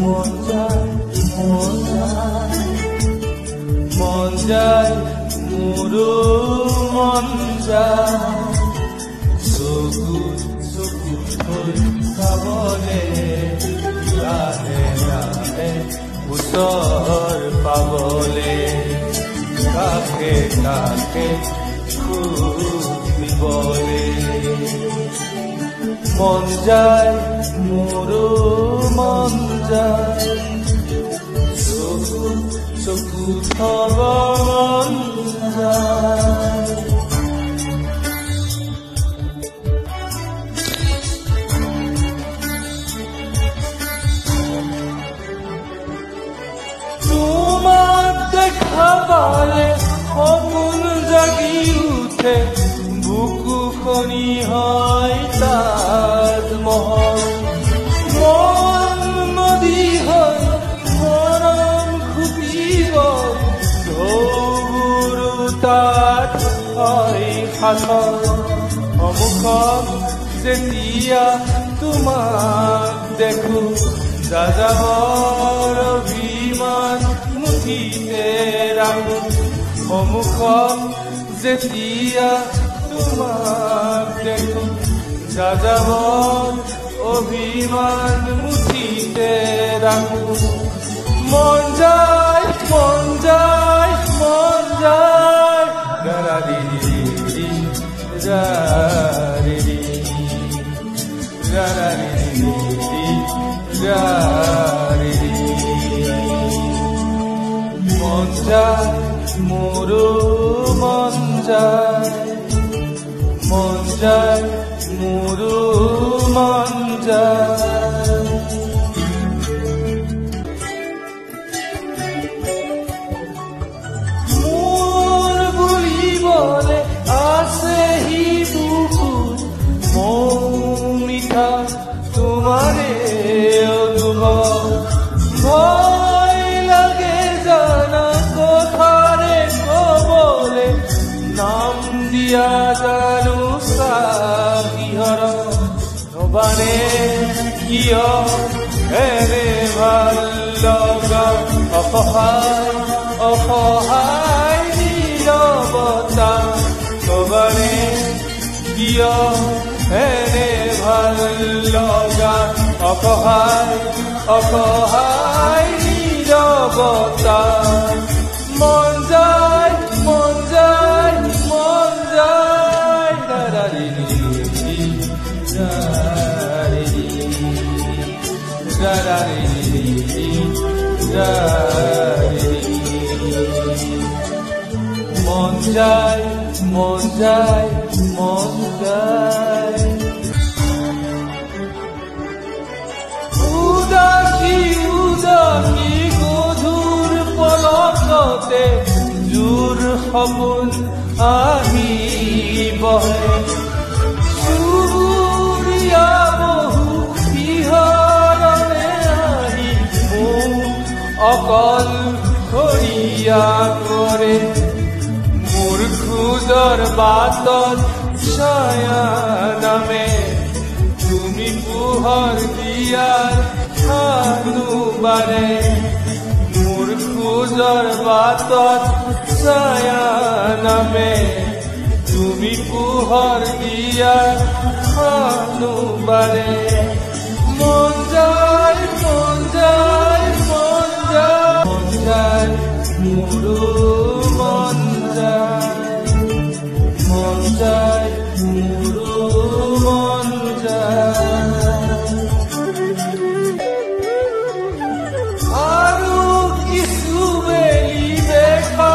মন যায় মন যায় মোৰো মন যায় চকু চকু থৈ চাবলে লাহে লাহে ওচৰ পাবলে কাষে কাষে খুলিবলে মন যায় মোৰো মন যায় চকু চকু থব মন যায় তোমাক দেখা পালে সপোন জাগি উঠে বুকুখনি হয় তাজমহল মন নদী হয় মৰম খুটিব ঢৌবোৰো তাত হয় সাঁথৰ সন্মুখত যেতিয়া তোমাক দেখো যাযাবৰ অভিমান মুঠিতে ৰাখো সন্মুখত যেতিয়া তোমাক দেখো যাযাবৰ অভিমান মুঠিতে ৰাখো মন যায় মন যায় মন যায় ৰা ৰি ৰি ৰা ৰি ৰি ৰা ৰি ৰি ৰা ৰি ৰি মন যায় মোৰো মন যায় মোৰো মন যায় মোৰ বুলিবলে আছেহি বুকুত মৌ মিঠা তোমাৰে অনুভৱ ভয় লাগে জানা কথাৰে কবলে নাম দিয়া জানো কিহৰ নবানে কিয় এনে ভাল লগা অসহায় অসহায় নীৰৱতা নবানে কিয় এনে ভাল লগা অসহায় অসহায় নীৰৱতা মন যায় মন যায় মন যায় ৰা ৰি ৰি ৰা ৰি ৰি ৰা ৰি ৰি ৰা ৰি ৰি মন যায় মন যায় মন যায় উদাসী উদাসী গধুৰ পলকতে জোৰ সপোন আহি বহে চুবুৰীয়া বহু ইহৰণে আহি মোক অকল খৰীয়া কৰে মোৰ খোজৰ বাটত ছায়া নামে তুমি পোহৰ দিয়াৰ আনুবাৰে মোৰ খোজৰ বাটত ছায়া নামে তুমি পোহৰ দিয়াৰ আনুবাৰে মন যায় মন যায় মন যায় মন যায় মোৰো মন যায় মন যায় মোৰো মন যায় আৰু কিছু বেলি দেখা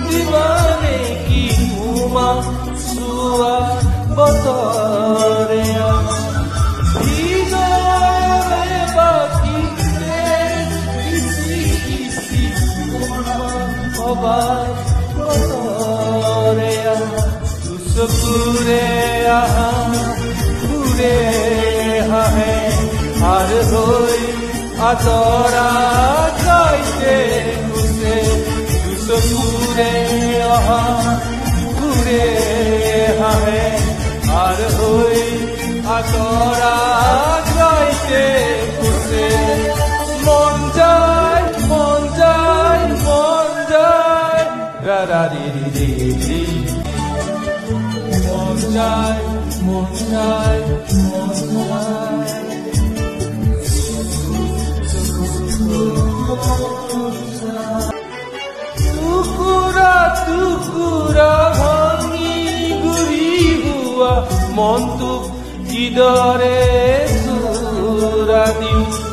দিবানে কি তোমাক চোৱা বতৰে চকুৰে আহা ঘূৰে হাহে পাৰ হৈ আঁতৰা যাইছে গুছে চকুৰে অহা ঘূৰে হাহে পাৰ হৈ আঁতৰা যাইছে গুছে মন জাৰাৰি ৰে ৰে মন যায় মন যায় মন যায় টুকুৰা টুকুৰা ভাঙি গুৰি হোৱা মনটোক কিদৰে চোৰা দিওঁ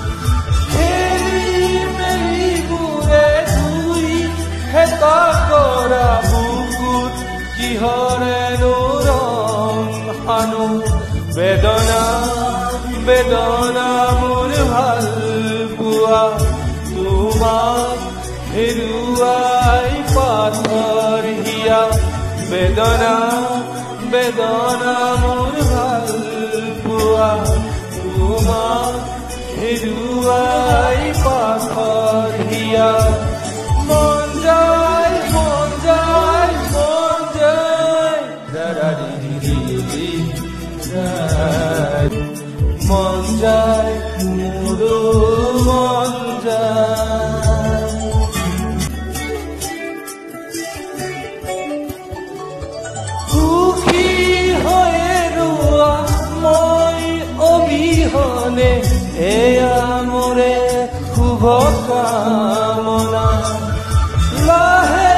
হেতা কৰা বুকুত কিহৰেনো ৰং সানো বেদনা বেদনা মোৰ ভাল পোৱা তোমাক হেৰুৱাই পাথৰ হিয়া বেদনা বেদনা মোৰ ভাল পোৱা তোমাক হেৰুৱাই পাথৰ হিয়া মন যায় মন যায় মন যায় জাৰাৰি ৰে ৰে মন যায় মোৰো মন যায় সুখী হৈয়ে ৰোৱা মই অবিহনে এয়া মোৰে শুভ কামনা লাহে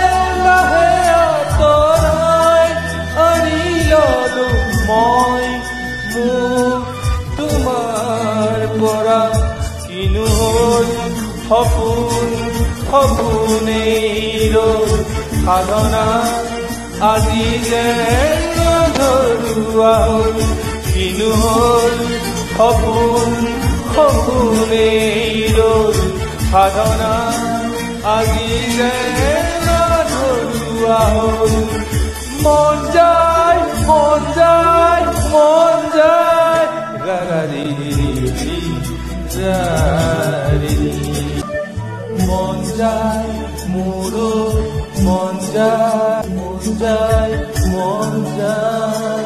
লাহে আঁতৰাই আনি ললো মই মোক তোমাৰ পৰা কিনো হ'ল সপোন সপোনেই ৰ'ল সাধনা আজি যেন নধৰুৱা হ'ল কিনো হ'ল সপোন সপোনেই ৰ'ল সাধনা আজি যেন নধৰুৱা হ'ল মন যায় মন যায় মন যায় জাৰাৰি জাৰি মন যায় মোৰো মন যায় মন যায় মন যায়